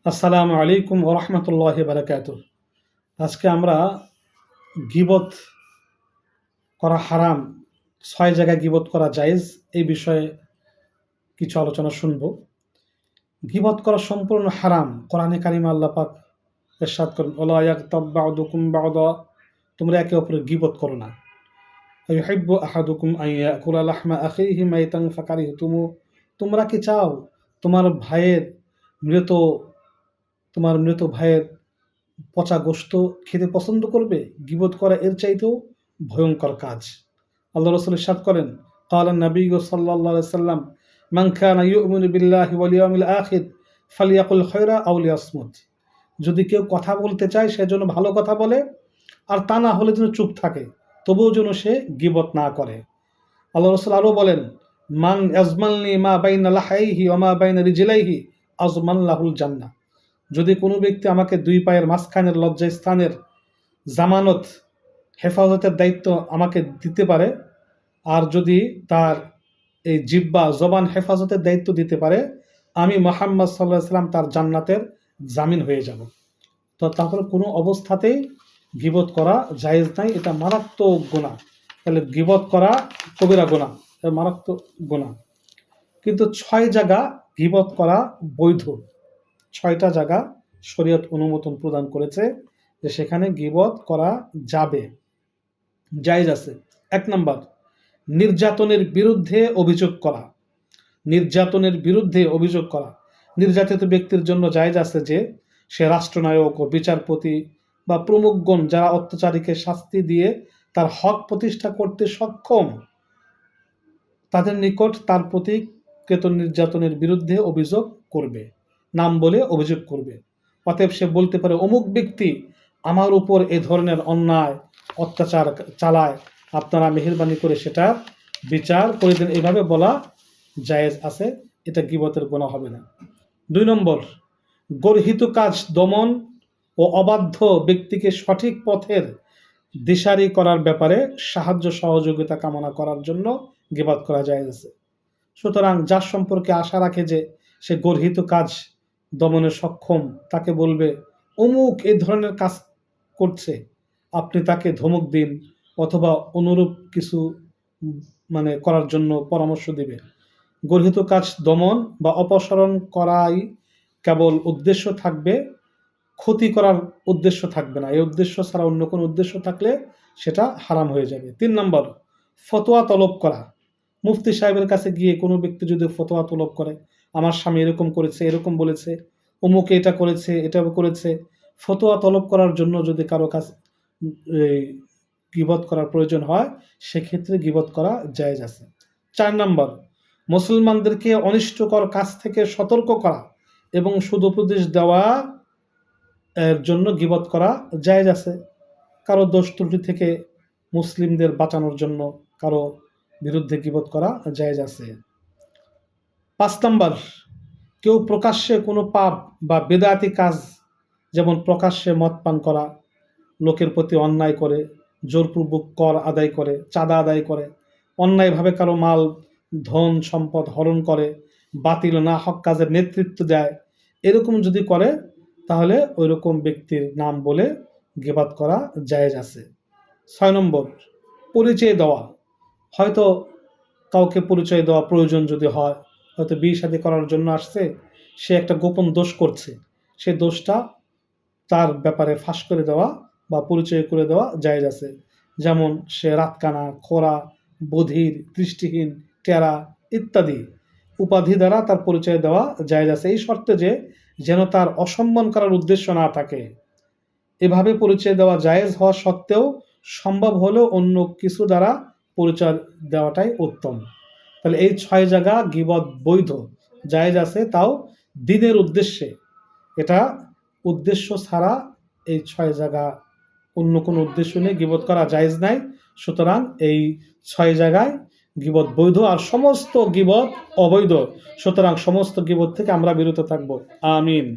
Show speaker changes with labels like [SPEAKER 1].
[SPEAKER 1] আসসালামু আলাইকুম ওয়া রাহমাতুল্লাহি ওয়া বারাকাতুহু। আজকে আমরা গীবত করা হারাম, ৬ জায়গায় গীবত করা জায়েজ এই বিষয়ে কিছু আলোচনা শুনব। গীবত করা সম্পূর্ণ হারাম। কোরআনে কারিমে আল্লাহ পাক ইরশাদ করেন, ওয়ালা ইয়াগতাব বা'দুকুম বা'দা, তোমরা একে অপরের গীবত করো না। আইয়ুহিব্বু আহাদুকুম আন ইয়াকুলা লাহমা আখিহি মাইতান ফাকারিহতুমু, তোমরা কি চাও তোমার ভাইয়ের মৃত তোমার মৃত ভাইয়ের পচা গোশত খেতে পছন্দ করবে? গীবত করা এর চাইতেও ভয়ঙ্কর কাজ। আল্লাহ রাসূল ইরশাদ করেন, ক্বালা নবিয়্যু সাল্লাল্লাহু আলাইহি ওয়াসাল্লাম, মান কানা ইউমিনু বিল্লাহি ওয়াল ইয়াউমিল আখির ফালইয়াকুল খায়রা আও লিয়াসমুত। যদি কেউ কথা বলতে চায় সে যেন ভালো কথা বলে, আর তা না হলে যেন চুপ থাকে, তবুও যেন সে গীবত না করে। আল্লাহ রাসূল আরও বলেন, মান ইয়াজমালনি মা বাইনা লাহাইহি ওয়া মা বাইনা রিজলাইহি আযমাল্লাহুল জান্নাহ। যদি কোনো ব্যক্তি আমাকে দুই পায়ের মাঝখানের লজ্জাস্থানের জামানত হেফাজতের দায়িত্ব আমাকে দিতে পারে, আর যদি তার এই জিহ্বা জবান হেফাজতের দায়িত্ব দিতে পারে, আমি মুহাম্মদ সাল্লাল্লাহু আলাইহি ওয়াসাল্লাম তার জান্নাতের জামিন হয়ে যাব। তো তারপরে কোনো অবস্থাতেই গীবত করা জায়েজ নাই, এটা মারাত্মক গুনাহ। তাহলে গীবত করা কবিরা গুনাহ, এটা মারাত্মক গুনাহ। কিন্তু ৬ জায়গা গীবত করা বৈধ। ৬টা জায়গা শরীয়ত অনুমোদন প্রদান করেছে যে সেখানে গীবত করা যাবে, জায়েজ আছে। ১ নাম্বার, নির্যাতনের বিরুদ্ধে অভিযোগ করা। নির্যাতনের বিরুদ্ধে অভিযোগ করা। নির্যাতিত ব্যক্তির জন্য জায়েজ আছে যে সে রাষ্ট্রনায়ক ও বিচারপতি বা প্রমুখগণ যারা অত্যাচারীকে শাস্তি দিয়ে তার হক প্রতিষ্ঠা করতে সক্ষম, তাদের নিকট তার প্রতি কৃত নির্যাতনের বিরুদ্ধে অভিযোগ করবে, নাম বলে অভিযোগ করবে। অতএব সে বলতে পারে, অমুক ব্যক্তি আমার উপর এ ধরনের অন্যায় অত্যাচার চালায়, আপনারা মেহেরবানি করে সেটা বিচার করে দেন। এইভাবে বলা জায়েজ আছে, এটা গীবতের গুনাহ হবে না। ২ নম্বর, গর্হিত কাজ দমন ও অবাধ্য ব্যক্তিকে সঠিক পথের দিশারি করার ব্যাপারে সাহায্য সহযোগিতা কামনা করার জন্য গীবত করা জায়েজ আছে। সুতরাং যার সম্পর্কে আশা রাখে যে সে গর্হিত কাজ দমনে সক্ষম, তাকে বলবে, অমুক এই ধরনের কাজ করছে, আপনি তাকে ধমক দিন অথবা অনুরূপ কিছু করার জন্য পরামর্শ দিবে। গর্হিত কাজ দমন বা অপসারণ করাই কেবল উদ্দেশ্য থাকবে, ক্ষতি করার উদ্দেশ্য থাকবে না। এই উদ্দেশ্য ছাড়া অন্য কোনো উদ্দেশ্য থাকলে সেটা হারাম হয়ে যাবে। ৩ নম্বর, ফতোয়া তলব করা। মুফতি সাহেবের কাছে গিয়ে কোনো ব্যক্তি যদি ফতোয়া তলব করে, আমার স্বামী এরকম করেছে, এরকম বলেছে, অমুকে এটা করেছে, এটা করেছে, ফতোয়া তলব করার জন্য যদি কারো কাছে গীবত করার প্রয়োজন হয়, সেক্ষেত্রে গীবত করা জায়েজ আছে। ৪ নম্বর, মুসলমানদেরকে অনিষ্টকর কাজ থেকে সতর্ক করা এবং সুদোপদেশ দেওয়া এর জন্য গীবত করা জায়েজ আছে। কারো দোষ ত্রুটি থেকে মুসলিমদের বাঁচানোর জন্য কারো বিরুদ্ধে গীবত করা জায়েজ আছে। ৫ নম্বর, কেউ প্রকাশ্যে কোনো পাপ বা বেদাতি কাজ, যেমন প্রকাশ্যে মদ পান করা, লোকের প্রতি অন্যায় করে, জোরপূর্বক কর আদায় করে, চাঁদা আদায় করে, অন্যায়ভাবে কারো মাল ধন সম্পদ হরণ করে, বাতিল না হক কাজের নেতৃত্ব দেয়, এরকম যদি করে তাহলে ওই রকম ব্যক্তির নাম বলে গীবত করা জায়েজ আছে। ৬ নম্বর, পরিচয় দেওয়া। হয়তো কাউকে পরিচয় দেওয়া প্রয়োজন যদি হয়, হয়তো বিয়ে শাদী করার জন্য আসছে, সে একটা গোপন দোষ করছে, সে দোষটা তার ব্যাপারে ফাঁস করে দেওয়া বা পরিচয় করে দেওয়া জায়েজ আছে। যেমন সে রাতকানা, খোরা, বধির, দৃষ্টিহীন, টেরা ইত্যাদি উপাধি দ্বারা তার পরিচয় দেওয়া জায়েজ আছে, এই শর্তে যে যেন তার অসম্মান করার উদ্দেশ্য না থাকে। এভাবে পরিচয় দেওয়া জায়েজ হওয়া সত্ত্বেও সম্ভব হলেও অন্য কিছু দ্বারা পরিচয় দেওয়াটাই উত্তম। তাহলে এই ৬ জায়গা গীবত বৈধ, জায়েজ আছে, তাও দ্বীনের উদ্দেশ্যে। এটা উদ্দেশ্য ছাড়া এই ৬ জায়গা অন্য কোনো উদ্দেশ্য নিয়ে গীবত করা জায়েজ নাই। সুতরাং এই ৬ জায়গায় গীবত বৈধ, আর সমস্ত গীবত অবৈধ। সুতরাং সমস্ত গীবত থেকে আমরা বিরত থাকব। আমিন।